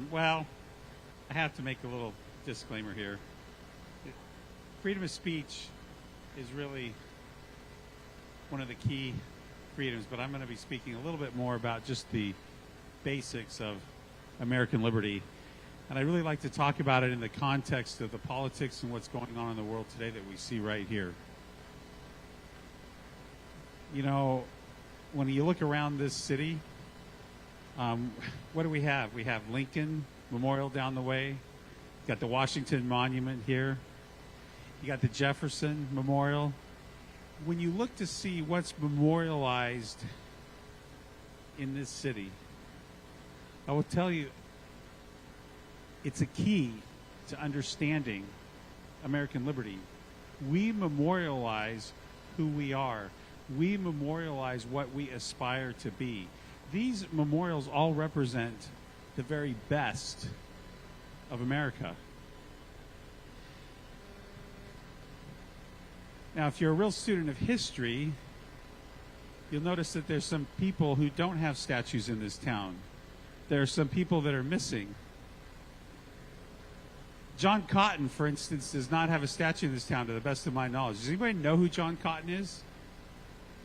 Well, I have to make a little disclaimer here. Freedom of speech is really one of the key freedoms, but I'm going to be speaking a little bit more about just the basics of American liberty. And I really like to talk about it in the context of the politics and what's going on in the world today that we see right here. You know, when you look around this city, what do we have? We have Lincoln Memorial down the way. You got the Washington Monument here. You got the Jefferson Memorial. When you look to see what's memorialized in this city, I will tell you, it's a key to understanding American liberty. We memorialize who we are. We memorialize what we aspire to be. These memorials all represent the very best of America. Now, if you're a real student of history, you'll notice that there's some people who don't have statues in this town. There are some people that are missing. John Cotton, for instance, does not have a statue in this town, to the best of my knowledge. Does anybody know who John Cotton is?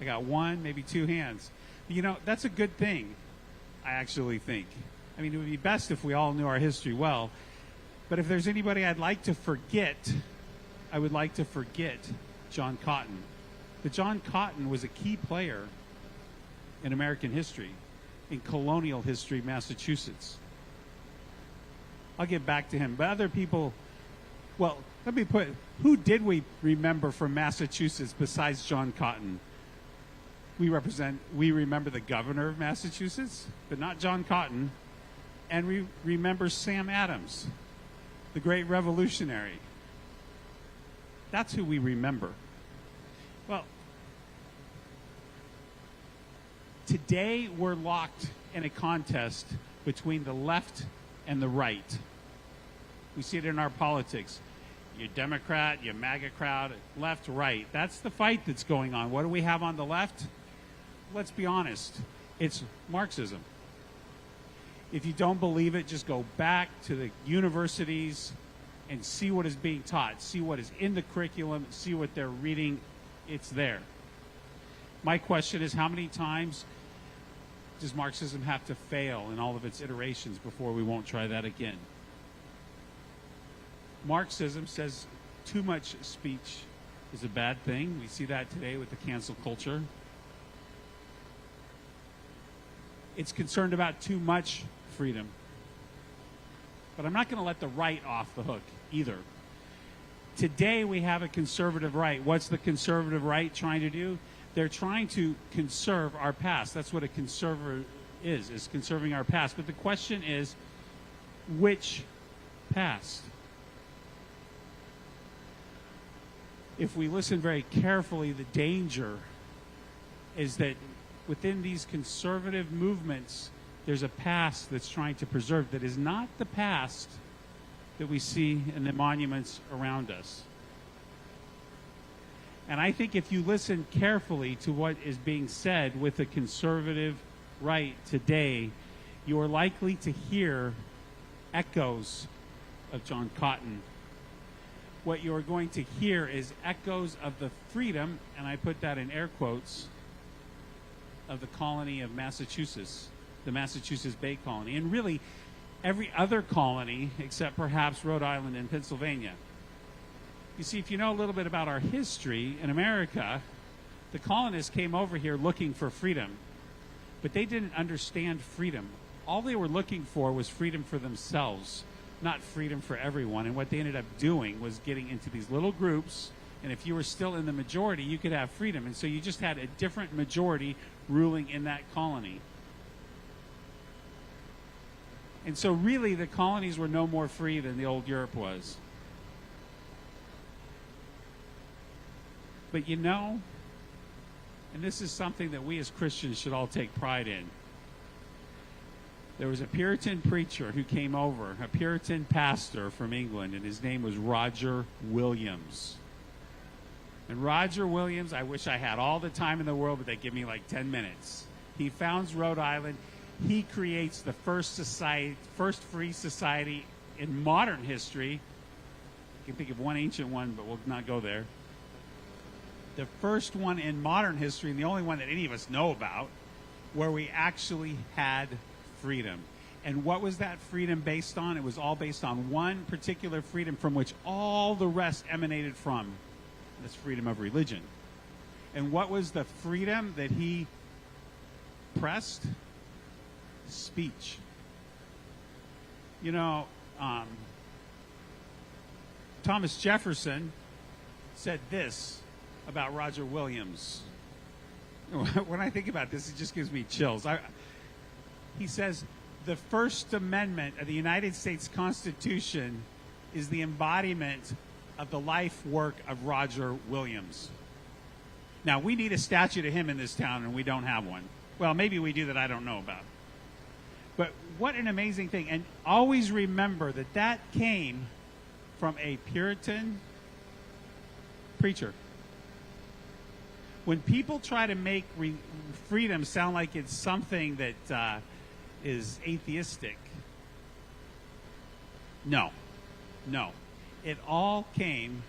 I got one, maybe two hands. You know, that's a good thing, I actually think. I mean, it would be best if we all knew our history well. But if there's anybody I'd like to forget, I would like to forget John Cotton. But John Cotton was a key player in American history, in colonial history, Massachusetts. I'll get back to him. But other people, well, let me put, who did we remember from Massachusetts besides John Cotton? We remember the governor of Massachusetts, but not John Cotton. And we remember Sam Adams, the great revolutionary. That's who we remember. Well, today we're locked in a contest between the left and the right. We see it in our politics. You're Democrat, you're MAGA crowd, left, right. That's the fight that's going on. What do we have on the left? Let's be honest. It's Marxism. If you don't believe it, just go back to the universities and see what is being taught, see what is in the curriculum, see what they're reading. It's there. My question is, how many times does Marxism have to fail in all of its iterations before we won't try that again? Marxism says too much speech is a bad thing. We see that today with the cancel culture. It's concerned about too much freedom. But I'm not going to let the right off the hook either. Today we have a conservative right. What's the conservative right trying to do? They're trying to conserve our past. That's what a conservative is conserving our past. But the question is, which past? If we listen very carefully, the danger is that within these conservative movements, there's a past that's trying to preserve that is not the past that we see in the monuments around us. And I think if you listen carefully to what is being said with the conservative right today, you are likely to hear echoes of John Cotton. What you are going to hear is echoes of the freedom, and I put that in air quotes, of the colony of Massachusetts, the Massachusetts Bay Colony, and really every other colony except perhaps Rhode Island and Pennsylvania. You see, if you know a little bit about our history in America, the colonists came over here looking for freedom, but they didn't understand freedom. All they were looking for was freedom for themselves, not freedom for everyone. And what they ended up doing was getting into these little groups, and if you were still in the majority, you could have freedom. And so you just had a different majority ruling in that colony. And so really the colonies were no more free than the old Europe was. But you know, and this is something that we as Christians should all take pride in. There was a Puritan preacher who came over, a Puritan pastor from England, and his name was Roger Williams. And Roger Williams, I wish I had all the time in the world, but they give me like 10 minutes. He founds Rhode Island. he creates the first free society in modern history. You can think of one ancient one, but we'll not go there. The first one in modern history, and the only one that any of us know about, where we actually had freedom. And what was that freedom based on? It was all based on one particular freedom from which all the rest emanated from. That's freedom of religion. And what was the freedom that he pressed? Speech. You know, Thomas Jefferson said this about Roger Williams. When I think about this, it just gives me chills. He says, the First Amendment of the United States Constitution is the embodiment of the life work of Roger Williams. Now, we need a statue to him in this town, and we don't have one. Well, maybe we do that I don't know about. But what an amazing thing. And always remember that that came from a Puritan preacher. When people try to make freedom sound like it's something that is atheistic, no. It all came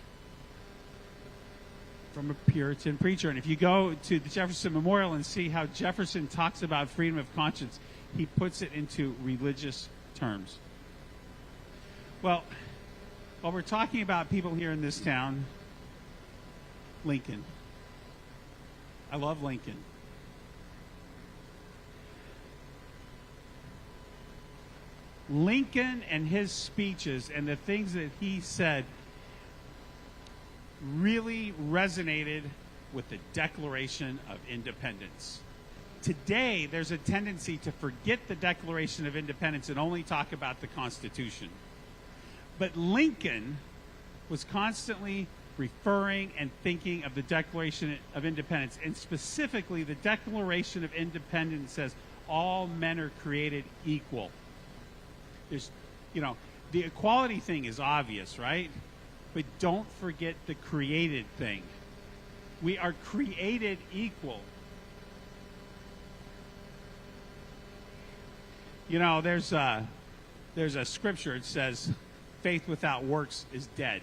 from a Puritan preacher. And if you go to the Jefferson Memorial and see how Jefferson talks about freedom of conscience, he puts it into religious terms. Well, while we're talking about people here in this town, Lincoln. I love Lincoln. Lincoln and his speeches and the things that he said really resonated with the Declaration of Independence. Today, there's a tendency to forget the Declaration of Independence and only talk about the Constitution. But Lincoln was constantly referring and thinking of the Declaration of Independence. And specifically, the Declaration of Independence says all men are created equal. There's, the equality thing is obvious, right? But don't forget the created thing. We are created equal. There's a scripture. It says, faith without works is dead.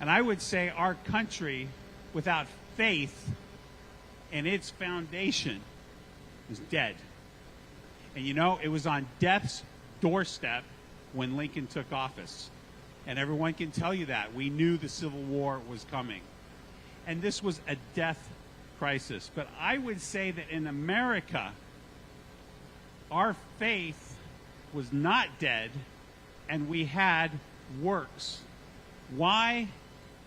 And I would say our country, without faith and its foundation, is dead. And it was on death's doorstep when Lincoln took office. And everyone can tell you that. We knew the Civil War was coming. And this was a death crisis. But I would say that in America, our faith was not dead, and we had works. Why?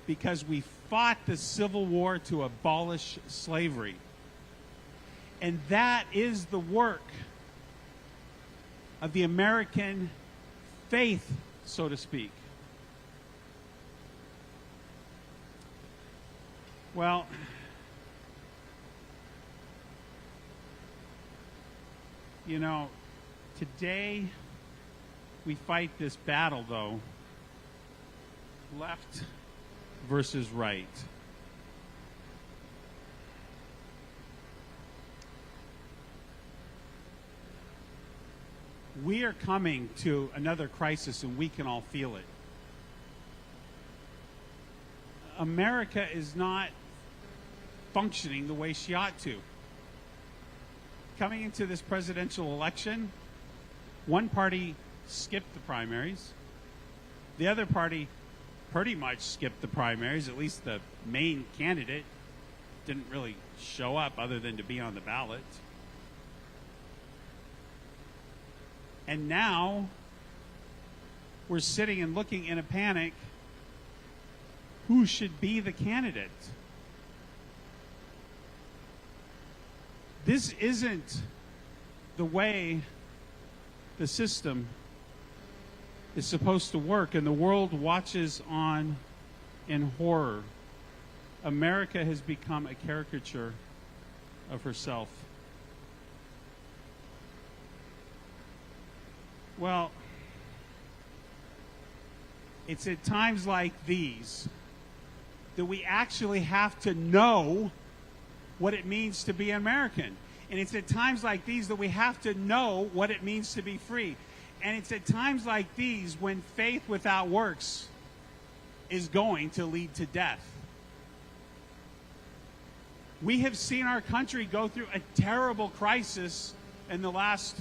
Because we fought the Civil War to abolish slavery. And that is the work of the American faith, so to speak. Well, today we fight this battle, though, left versus right. We are coming to another crisis, and we can all feel it. America is not functioning the way she ought to. Coming into this presidential election, one party skipped the primaries. The other party pretty much skipped the primaries. At least the main candidate didn't really show up other than to be on the ballot. And now we're sitting and looking in a panic. Who should be the candidate? This isn't the way the system is supposed to work, and the world watches on in horror. America has become a caricature of herself. Well, it's at times like these that we actually have to know what it means to be American. And it's at times like these that we have to know what it means to be free. And it's at times like these when faith without works is going to lead to death. We have seen our country go through a terrible crisis in the last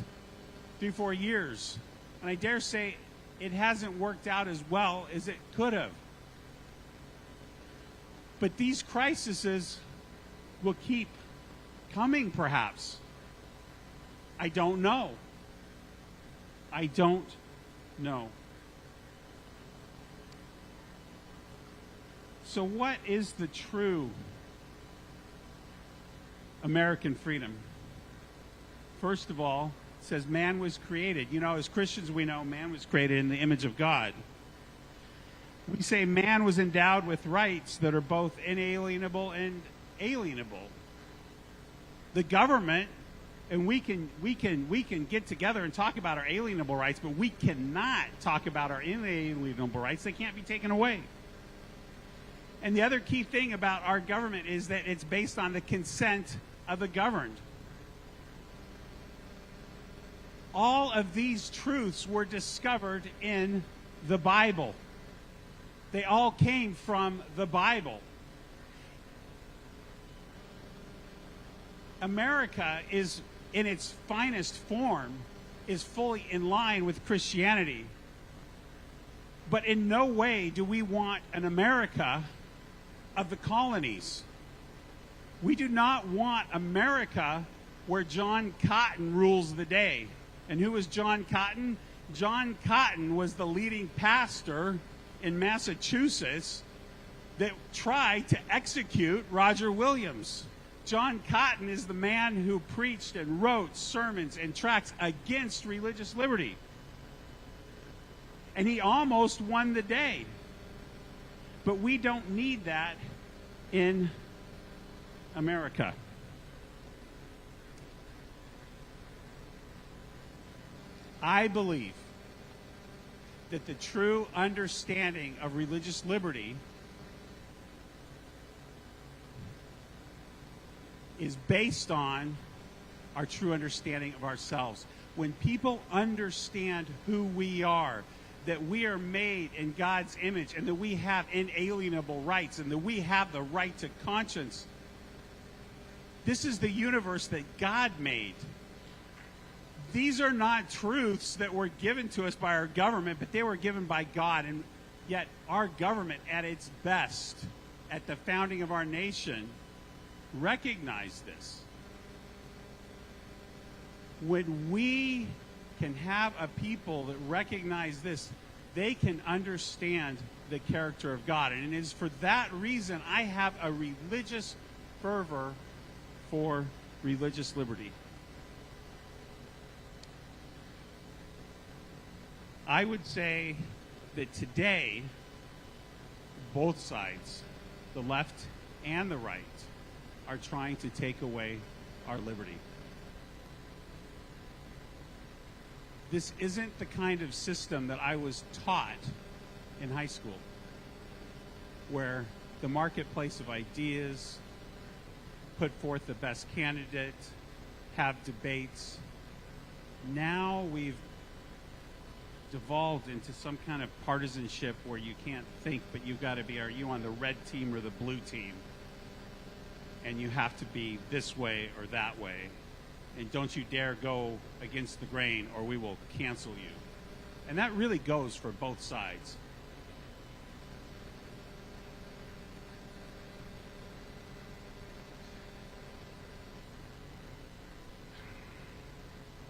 3-4 years. And I dare say it hasn't worked out as well as it could have. But these crises will keep coming, perhaps. I don't know. I don't know. So what is the true American freedom? First of all, it says man was created. You know, as Christians, we know man was created in the image of God. We say man was endowed with rights that are both inalienable and alienable. The government, and we can get together and talk about our alienable rights, but we cannot talk about our inalienable rights. They can't be taken away. And the other key thing about our government is that it's based on the consent of the governed. All of these truths were discovered in the Bible. They all came from the Bible. America is, in its finest form, is fully in line with Christianity. But in no way do we want an America of the colonies. We do not want America where John Cotton rules the day. And who was John Cotton? John Cotton was the leading pastor in Massachusetts that tried to execute Roger Williams. John Cotton is the man who preached and wrote sermons and tracts against religious liberty. And he almost won the day. But we don't need that in America. I believe that the true understanding of religious liberty is based on our true understanding of ourselves. When people understand who we are, that we are made in God's image, and that we have inalienable rights, and that we have the right to conscience. This is the universe that God made. These are not truths that were given to us by our government, but they were given by God. And yet our government, at its best, at the founding of our nation, recognized this. When we can have a people that recognize this, they can understand the character of God. And it is for that reason I have a religious fervor for religious liberty. I would say that today, both sides, the left and the right, are trying to take away our liberty. This isn't the kind of system that I was taught in high school, where the marketplace of ideas, put forth the best candidate, have debates. Now we've devolved into some kind of partisanship where you can't think, but you've got to be, are you on the red team or the blue team? And you have to be this way or that way. And don't you dare go against the grain or we will cancel you. And that really goes for both sides.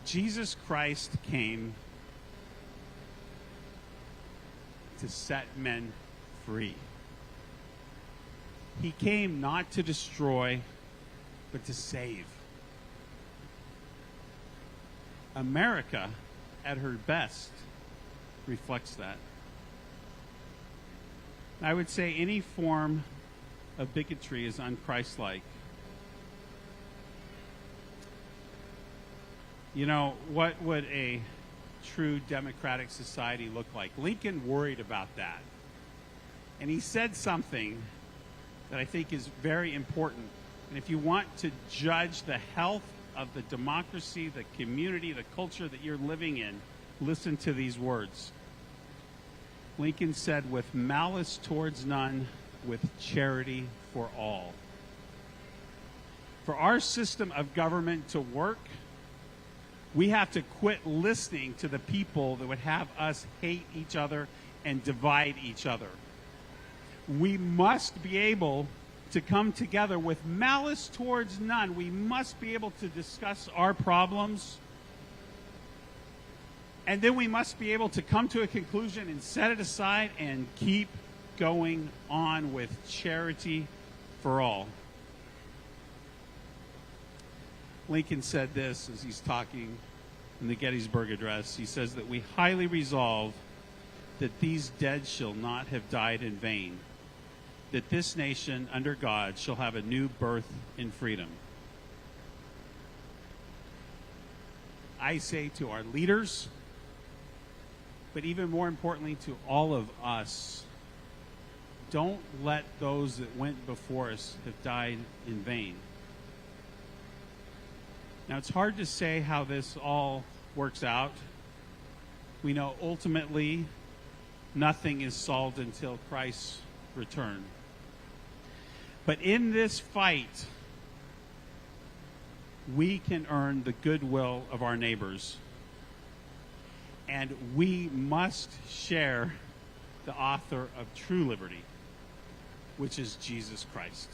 Jesus Christ came to set men free. He came not to destroy, but to save. America, at her best, reflects that. I would say any form of bigotry is unchristlike. You know, what would a true democratic society look like? Lincoln worried about that. And he said something that I think is very important. And if you want to judge the health of the democracy, the community, the culture that you're living in, listen to these words. Lincoln said, with malice towards none, with charity for all. For our system of government to work, we have to quit listening to the people that would have us hate each other and divide each other. We must be able to come together with malice towards none. We must be able to discuss our problems. And then we must be able to come to a conclusion and set it aside and keep going on with charity for all. Lincoln said this as he's talking in the Gettysburg Address. He says that we highly resolve that these dead shall not have died in vain, that this nation under God shall have a new birth in freedom. I say to our leaders, but even more importantly to all of us, don't let those that went before us have died in vain. Now, it's hard to say how this all works out. We know ultimately nothing is solved until Christ's return. But in this fight, we can earn the goodwill of our neighbors. And we must share the author of true liberty, which is Jesus Christ.